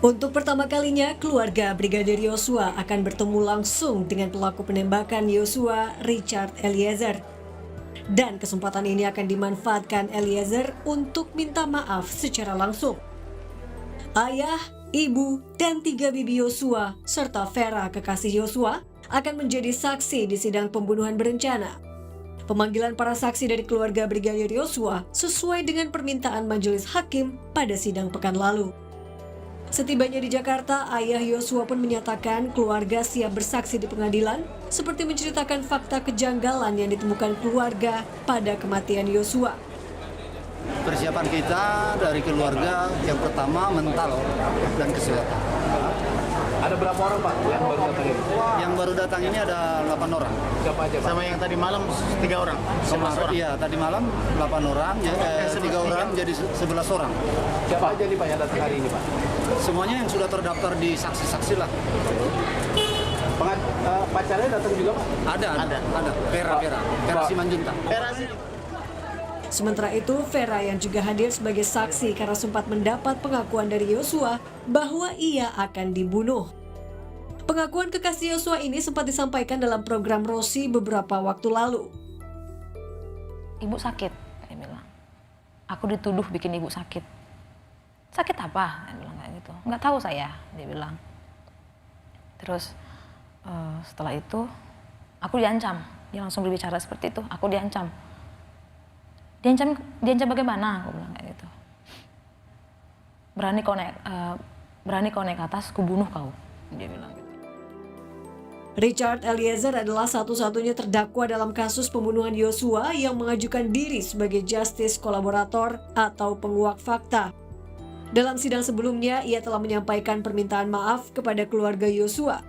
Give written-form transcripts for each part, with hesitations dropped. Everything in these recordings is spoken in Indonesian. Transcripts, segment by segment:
Untuk pertama kalinya, keluarga Brigadir Yosua akan bertemu langsung dengan pelaku penembakan Yosua, Richard Eliezer. Dan kesempatan ini akan dimanfaatkan Eliezer untuk minta maaf secara langsung. Ayah, ibu, dan 3 bibi Yosua, serta Vera, kekasih Yosua, akan menjadi saksi di sidang pembunuhan berencana. Pemanggilan para saksi dari keluarga Brigadir Yosua sesuai dengan permintaan majelis hakim pada sidang pekan lalu. Setibanya di Jakarta, ayah Yosua pun menyatakan keluarga siap bersaksi di pengadilan, seperti menceritakan fakta kejanggalan yang ditemukan keluarga pada kematian Yosua. Persiapan kita dari keluarga yang pertama mental dan kesehatan. Ada berapa orang Pak yang baru datang ini? Yang baru datang ini ada 8 orang. Siapa aja Pak? Sama yang tadi malam 3 orang. 11 orang. Iya, tadi malam 8 orang, ya, 3 orang jadi 11 orang. Siapa aja nih Pak yang datang hari ini Pak? Semuanya yang sudah terdaftar di saksi-saksi lah. Pacarnya datang juga Pak? Ada. Vera Simanjuntak. Sementara itu, Vera yang juga hadir sebagai saksi karena sempat mendapat pengakuan dari Yosua bahwa ia akan dibunuh. Pengakuan kekasih Yosua ini sempat disampaikan dalam program Rosi beberapa waktu lalu. Ibu sakit, dia bilang. Aku dituduh bikin ibu sakit. Sakit apa? Dia bilang kayak gitu. Nggak tahu saya, dia bilang. Terus setelah itu aku diancam. Dia langsung berbicara seperti itu. Aku diancam. Diancam bagaimana? Aku bilang kayak gitu. Berani kau naik ke atas, ku bunuh kau. Dia bilang gitu. Richard Eliezer adalah satu-satunya terdakwa dalam kasus pembunuhan Yosua yang mengajukan diri sebagai justice kolaborator atau penguak fakta. Dalam sidang sebelumnya, ia telah menyampaikan permintaan maaf kepada keluarga Yosua.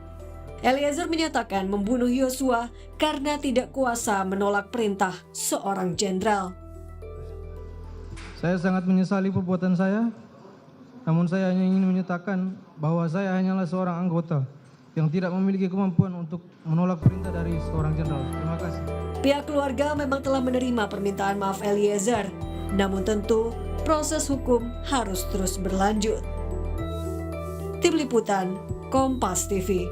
Eliezer menyatakan membunuh Yosua karena tidak kuasa menolak perintah seorang jenderal. Saya sangat menyesali perbuatan saya, namun saya hanya ingin menyatakan bahwa saya hanyalah seorang anggota yang tidak memiliki kemampuan untuk menolak perintah dari seorang jenderal. Terima kasih. Pihak keluarga memang telah menerima permintaan maaf Eliezer, namun tentu proses hukum harus terus berlanjut. Tim Liputan, Kompas TV.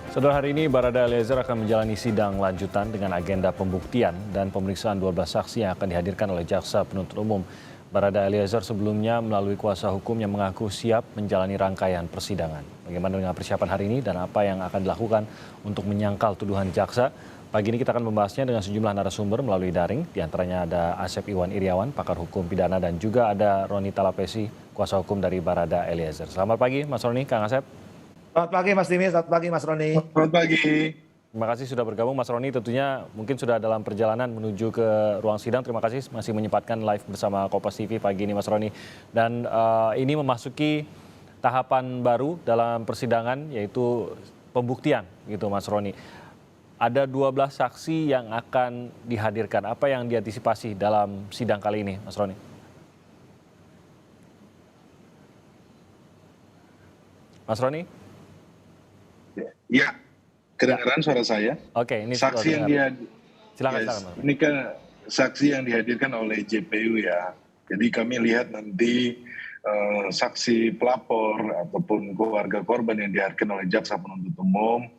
Saudara, hari ini Barada Eliezer akan menjalani sidang lanjutan dengan agenda pembuktian dan pemeriksaan 12 saksi yang akan dihadirkan oleh Jaksa Penuntut Umum. Barada Eliezer sebelumnya melalui kuasa hukumnya mengaku siap menjalani rangkaian persidangan. Bagaimana dengan persiapan hari ini dan apa yang akan dilakukan untuk menyangkal tuduhan jaksa? Pagi ini kita akan membahasnya dengan sejumlah narasumber melalui daring. Di antaranya ada Asep Iwan Iriawan, pakar hukum pidana, dan juga ada Roni Talapesi, kuasa hukum dari Barada Eliezer. Selamat pagi Mas Roni, Kang Asep. Selamat pagi Mas Dimi, selamat pagi Mas Roni. Selamat pagi. Terima kasih sudah bergabung Mas Roni, tentunya mungkin sudah dalam perjalanan menuju ke ruang sidang. Terima kasih masih menyempatkan live bersama Kompas TV pagi ini Mas Roni. Dan ini memasuki tahapan baru dalam persidangan yaitu pembuktian gitu Mas Roni. Ada 12 saksi yang akan dihadirkan. Apa yang diantisipasi dalam sidang kali ini Mas Roni? Mas Roni? Ya, kedengaran suara saya. Oke, ini saksi yang silakan. Ini kan saksi yang dihadirkan oleh JPU ya. Jadi kami lihat nanti saksi pelapor ataupun keluarga korban yang dihadirkan oleh Jaksa Penuntut Umum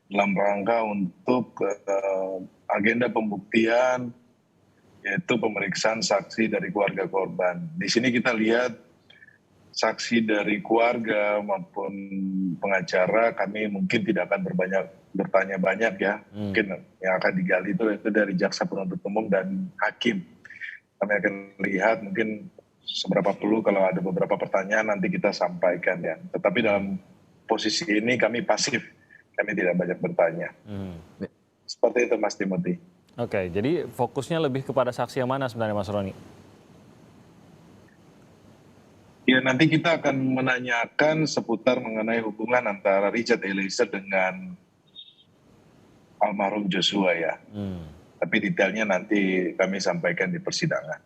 dalam rangka untuk agenda pembuktian yaitu pemeriksaan saksi dari keluarga korban. Di sini kita lihat saksi dari keluarga maupun pengacara kami mungkin tidak akan bertanya banyak ya. Mungkin yang akan digali itu dari Jaksa Penuntut Umum dan Hakim. Kami akan lihat mungkin seberapa perlu kalau ada beberapa pertanyaan nanti kita sampaikan ya. Tetapi dalam posisi ini kami pasif, kami tidak banyak bertanya. Seperti itu Mas Timothy. Oke, jadi fokusnya lebih kepada saksi yang mana sebenarnya Mas Roni? Ya, nanti kita akan menanyakan seputar mengenai hubungan antara Richard Eliezer dengan almarhum Joshua ya. Tapi detailnya nanti kami sampaikan di persidangan.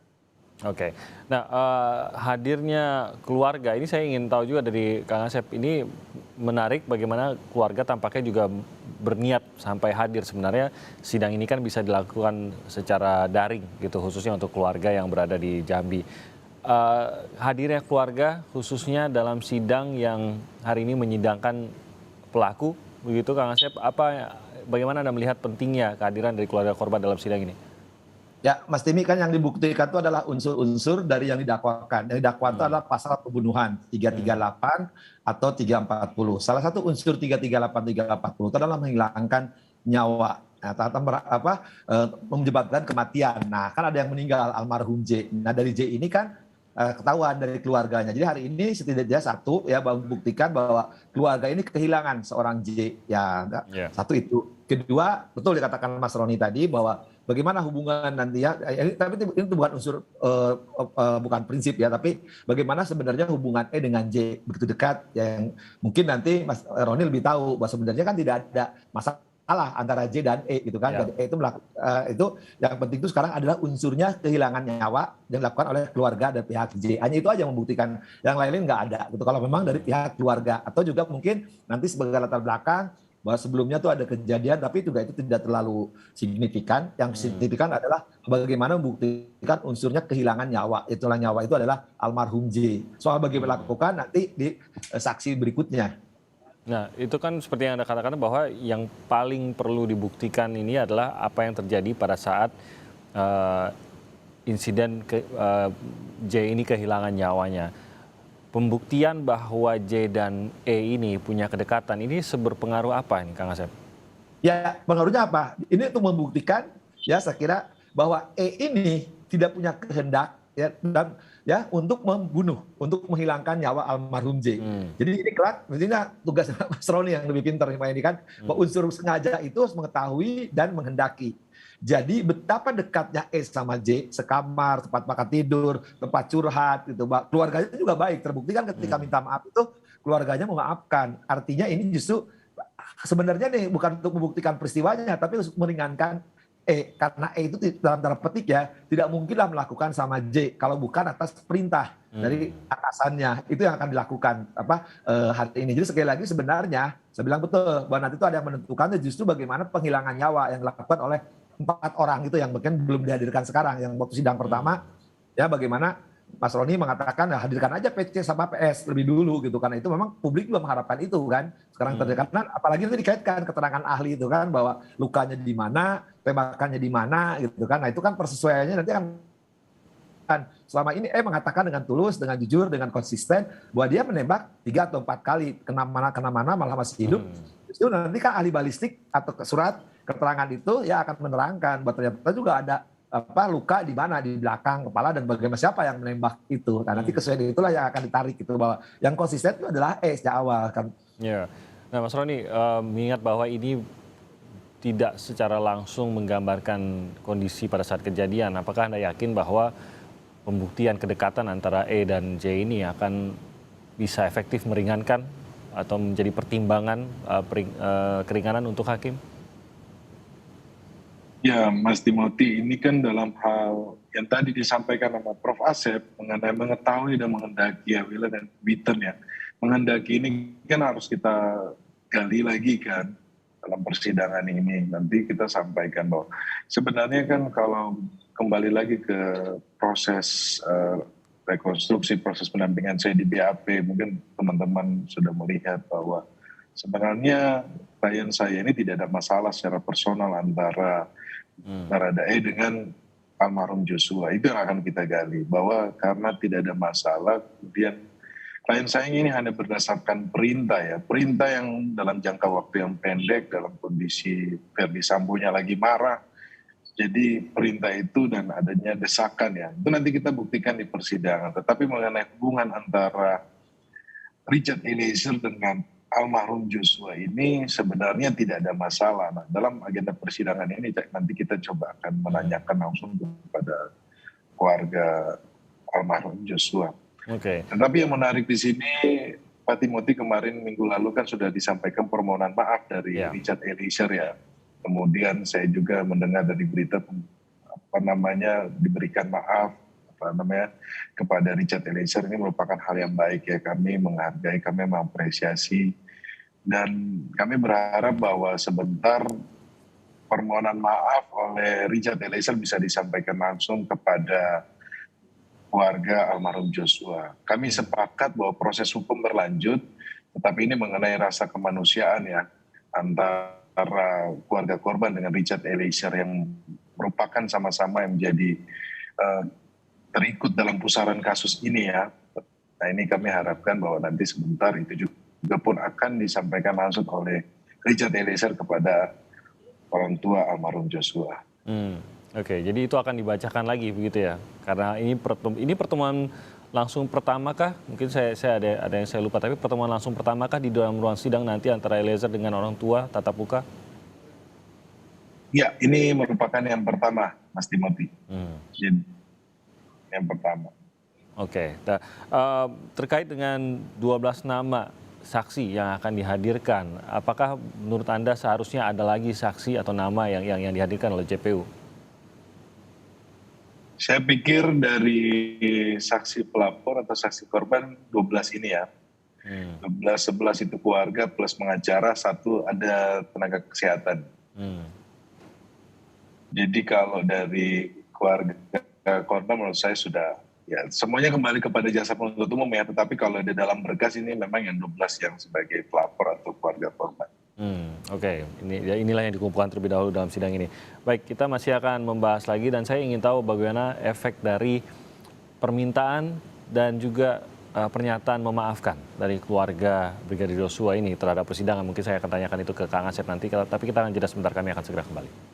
Oke. Nah, hadirnya keluarga ini saya ingin tahu juga dari Kang Asep, ini menarik bagaimana keluarga tampaknya juga berniat sampai hadir. Sebenarnya sidang ini kan bisa dilakukan secara daring gitu, khususnya untuk keluarga yang berada di Jambi. Hadirnya keluarga khususnya dalam sidang yang hari ini menyidangkan pelaku, begitu Kang Asep, bagaimana Anda melihat pentingnya kehadiran dari keluarga korban dalam sidang ini? Ya, Mas Timi, kan yang dibuktikan itu adalah unsur-unsur dari yang didakwakan. Yang didakwa itu adalah pasal pembunuhan 338 atau 340. Salah satu unsur 338, 340 itu adalah menghilangkan nyawa atau menyebabkan kematian. Nah, kan ada yang meninggal, almarhum J. Nah, dari J ini kan ketahuan dari keluarganya. Jadi hari ini setidaknya satu ya membuktikan bahwa keluarga ini kehilangan seorang J. Ya, satu itu. Kedua, betul dikatakan Mas Roni tadi bahwa bagaimana hubungan nanti ya, tapi ini bukan unsur bukan prinsip ya, tapi bagaimana sebenarnya hubungan E dengan J begitu dekat, yang mungkin nanti Mas Roni lebih tahu bahwa sebenarnya kan tidak ada masalah antara J dan E gitu kan. E itu itu yang penting itu sekarang adalah unsurnya kehilangan nyawa yang dilakukan oleh keluarga dan pihak J. Hanya itu aja membuktikan, yang lain-lain nggak ada gitu. Kalau memang dari pihak keluarga, atau juga mungkin nanti sebagai latar belakang bahwa sebelumnya tuh ada kejadian, tapi juga itu tidak terlalu signifikan. Yang signifikan adalah bagaimana membuktikan unsurnya kehilangan nyawa. Itulah nyawa itu adalah almarhum J. Soal bagaimana lakukan nanti di saksi berikutnya. Nah, itu kan seperti yang Anda katakan bahwa yang paling perlu dibuktikan ini adalah apa yang terjadi pada saat insiden J ini kehilangan nyawanya. Pembuktian bahwa J dan E ini punya kedekatan, ini seberpengaruh apa ini Kang Asep? Ya, pengaruhnya apa? Ini untuk membuktikan ya, saya kira bahwa E ini tidak punya kehendak ya, dan ya untuk membunuh, untuk menghilangkan nyawa almarhum J. Jadi ini kelak, mestinya tugas Mas Roni yang lebih pintar ini kan, bahwa unsur sengaja itu harus mengetahui dan menghendaki. Jadi betapa dekatnya E sama J, sekamar, tempat makan tidur, tempat curhat gitu. Keluarganya juga baik, terbukti kan ketika minta maaf itu keluarganya memaafkan. Artinya ini justru sebenarnya nih bukan untuk membuktikan peristiwanya, tapi untuk meringankan E, karena E itu dalam tanda petik ya tidak mungkinlah melakukan sama J kalau bukan atas perintah dari atasannya. Itu yang akan dilakukan hari ini. Jadi sekali lagi sebenarnya saya bilang betul bahwa nanti itu ada yang menentukan justru bagaimana penghilangan nyawa yang dilakukan oleh 4 orang itu yang bahkan belum dihadirkan sekarang, yang waktu sidang pertama ya, bagaimana Mas Roni mengatakan ya, hadirkan aja PC sama PS lebih dulu gitu, karena itu memang publik juga mengharapkan itu kan. Sekarang terdekat, apalagi itu dikaitkan keterangan ahli itu kan, bahwa lukanya di mana, tembakannya di mana gitu kan. Nah itu kan persesuaiannya nanti kan selama ini mengatakan dengan tulus, dengan jujur, dengan konsisten bahwa dia menembak 3 atau 4 kali, kena mana malah masih hidup. Itu nanti kan ahli balistik atau surat keterangan itu ya akan menerangkan bahwa ternyata juga ada luka di mana, di belakang kepala, dan bagaimana siapa yang menembak itu. Nah nanti kesesuaian itulah yang akan ditarik gitu, bahwa yang konsisten itu adalah sejak awal kan. Ya. Nah Mas Roni, mengingat bahwa ini tidak secara langsung menggambarkan kondisi pada saat kejadian, apakah Anda yakin bahwa pembuktian kedekatan antara E dan J ini akan bisa efektif meringankan atau menjadi pertimbangan keringanan untuk hakim? Ya, Mas Timothy, ini kan dalam hal yang tadi disampaikan sama Prof. Asep mengenai mengetahui dan menghendaki ya, Willa dan Bitten ya. Menghendaki ini kan harus kita gali lagi kan dalam persidangan ini. Nanti kita sampaikan bahwa sebenarnya kan kalau kembali lagi ke proses rekonstruksi, proses pendampingan saya di BAP, mungkin teman-teman sudah melihat bahwa sebenarnya klien saya ini tidak ada masalah secara personal antara Baradae dengan almarhum Joshua. Itu yang akan kita gali, bahwa karena tidak ada masalah, kemudian klien saya ini hanya berdasarkan perintah ya, perintah yang dalam jangka waktu yang pendek, dalam kondisi Verdi Sambo-nya lagi marah. Jadi perintah itu dan adanya desakan ya, itu nanti kita buktikan di persidangan. Tetapi mengenai hubungan antara Richard Eliezer dengan almarhum Joshua ini sebenarnya tidak ada masalah. Nah, dalam agenda persidangan ini nanti kita coba akan menanyakan langsung kepada keluarga almarhum Joshua. Oke. Tetapi yang menarik di sini, Pak Timothy, kemarin minggu lalu kan sudah disampaikan permohonan maaf dari Richard Eliezer ya. Kemudian saya juga mendengar dari berita diberikan maaf kepada Richard Eliezer. Ini merupakan hal yang baik ya, kami menghargai, kami mengapresiasi Dan kami berharap bahwa sebentar permohonan maaf oleh Richard Eliezer bisa disampaikan langsung kepada keluarga almarhum Joshua. Kami sepakat bahwa proses hukum berlanjut, tetapi ini mengenai rasa kemanusiaan ya antara keluarga korban dengan Richard Eliezer yang merupakan sama-sama yang menjadi terikut dalam pusaran kasus ini ya. Nah ini kami harapkan bahwa nanti sebentar itu juga pun akan disampaikan langsung oleh Richard Eliezer kepada orang tua almarhum Joshua. Oke, jadi itu akan dibacakan lagi begitu ya? Karena ini pertemuan langsung pertama kah? Mungkin saya ada yang saya lupa, tapi pertemuan langsung pertama kah di dalam ruang sidang nanti antara Eliezer dengan orang tua tatap muka? Ya, ini merupakan yang pertama, Mas Timothy. Jadi, yang pertama. Oke, nah, terkait dengan 12 nama saksi yang akan dihadirkan, apakah menurut Anda seharusnya ada lagi saksi atau nama yang dihadirkan oleh JPU? Saya pikir dari saksi pelapor atau saksi korban 12 ini ya. 11 itu keluarga plus pengacara, 1 ada tenaga kesehatan. Jadi kalau dari keluarga korban menurut saya sudah ya semuanya kembali kepada jaksa penuntut umum ya, tetapi kalau di dalam berkas ini memang yang 12 yang sebagai pelapor atau keluarga korban. Oke, inilah yang dikumpulkan terlebih dahulu dalam sidang ini. Baik, kita masih akan membahas lagi dan saya ingin tahu bagaimana efek dari permintaan dan juga pernyataan memaafkan dari keluarga Brigadir Joshua ini terhadap persidangan. Mungkin saya akan tanyakan itu ke Kang Asep nanti, tapi kita akan jeda sebentar, kami akan segera kembali.